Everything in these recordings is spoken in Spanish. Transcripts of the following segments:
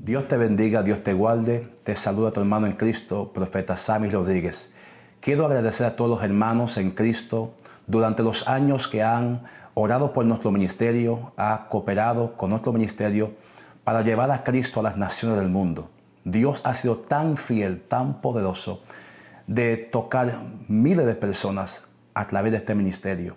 Dios te bendiga, Dios te guarde. Te saluda tu hermano en Cristo, profeta Sammy Rodríguez. Quiero agradecer a todos los hermanos en Cristo durante los años que han orado por nuestro ministerio, han cooperado con nuestro ministerio para llevar a Cristo a las naciones del mundo. Dios ha sido tan fiel, tan poderoso de tocar miles de personas a través de este ministerio.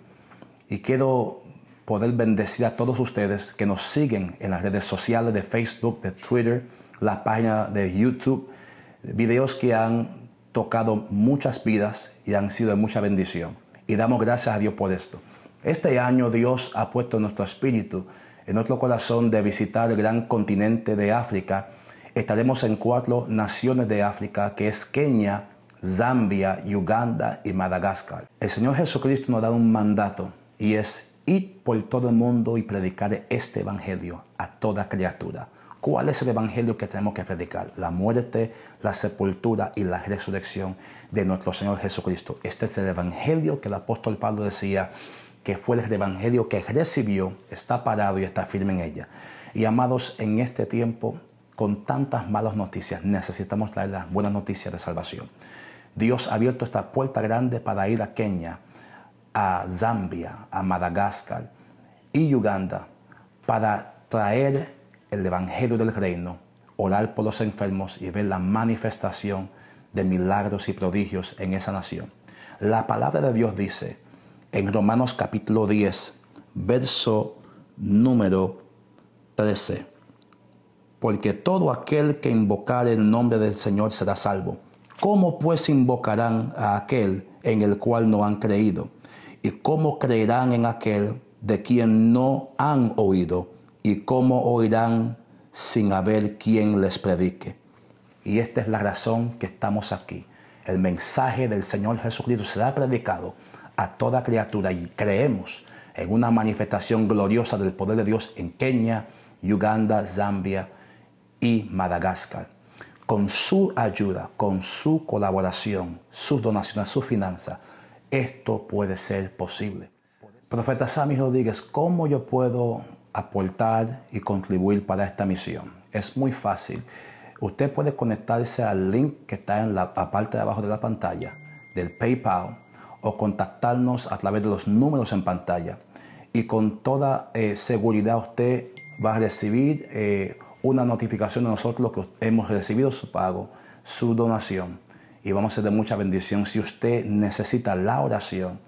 Y quiero poder bendecir a todos ustedes que nos siguen en las redes sociales de Facebook, de Twitter, la página de YouTube, videos que han tocado muchas vidas y han sido de mucha bendición. Y damos gracias a Dios por esto. Este año Dios ha puesto en nuestro espíritu, en nuestro corazón, de visitar el gran continente de África. Estaremos en 4 naciones de África, que es Kenia, Zambia, Uganda y Madagascar. El Señor Jesucristo nos da un mandato y es ir por todo el mundo y predicar este evangelio a toda criatura. ¿Cuál es el evangelio que tenemos que predicar? La muerte, la sepultura y la resurrección de nuestro Señor Jesucristo. Este es el evangelio que el apóstol Pablo decía que fue el evangelio que recibió, está parado y está firme en ella. Y amados, en este tiempo, con tantas malas noticias, necesitamos traer las buenas noticias de salvación. Dios ha abierto esta puerta grande para ir a Kenia, a Zambia, a Madagascar y Uganda, para traer el evangelio del reino, orar por los enfermos y ver la manifestación de milagros y prodigios en esa nación. La palabra de Dios dice en Romanos capítulo 10, verso número 13: porque todo aquel que invocare el nombre del Señor será salvo. ¿Cómo pues invocarán a aquel en el cual no han creído? ¿Y cómo creerán en aquel de quien no han oído? ¿Y cómo oirán sin haber quien les predique? Y esta es la razón que estamos aquí. El mensaje del Señor Jesucristo será predicado a toda criatura y creemos en una manifestación gloriosa del poder de Dios en Kenia, Uganda, Zambia y Madagascar. Con su ayuda, con su colaboración, sus donaciones, su finanza, esto puede ser posible. Profeta Sammy Rodríguez, ¿cómo yo puedo aportar y contribuir para esta misión? Es muy fácil. Usted puede conectarse al link que está en la parte de abajo de la pantalla del PayPal o contactarnos a través de los números en pantalla. Y con toda seguridad usted va a recibir una notificación de nosotros que hemos recibido su pago, su donación, y vamos a ser de mucha bendición. Si usted necesita la oración,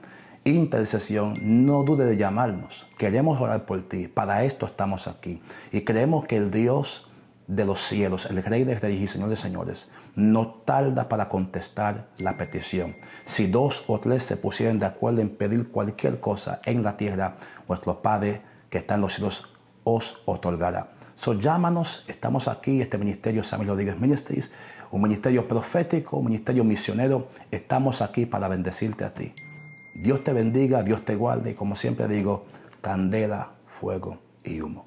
intercesión, no dude de llamarnos. Queremos orar por ti. Para esto estamos aquí. Y creemos que el Dios de los cielos, el Rey de Reyes y Señor de Señores, no tarda para contestar la petición. Si 2 o 3 se pusieran de acuerdo en pedir cualquier cosa en la tierra, vuestro Padre que está en los cielos os otorgará. Llámanos, estamos aquí, este ministerio Sammy Rodríguez Ministries, un ministerio profético, un ministerio misionero. Estamos aquí para bendecirte a ti. Dios te bendiga, Dios te guarde y, como siempre digo, candela, fuego y humo.